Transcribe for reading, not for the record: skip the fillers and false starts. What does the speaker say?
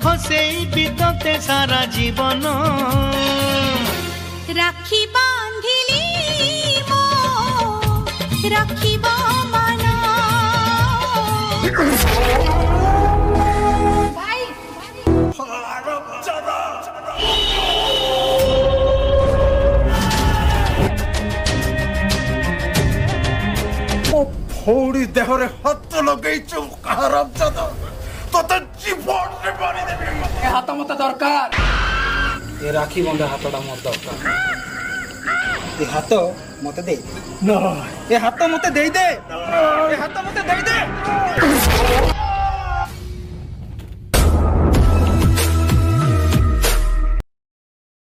हसेबी तोते सारा जीवन राखी बांधिली मो राखिब मन भाई फौड़ी देहरे हाथ लगे हराम जादा तो जीवन रे मारी देबे ए हाथ मते दरकार ए राखी बंधा हाथटा मोर दरकार ए हाथ मते दे न ए हाथ मते दे दे ए हाथ मते दे दे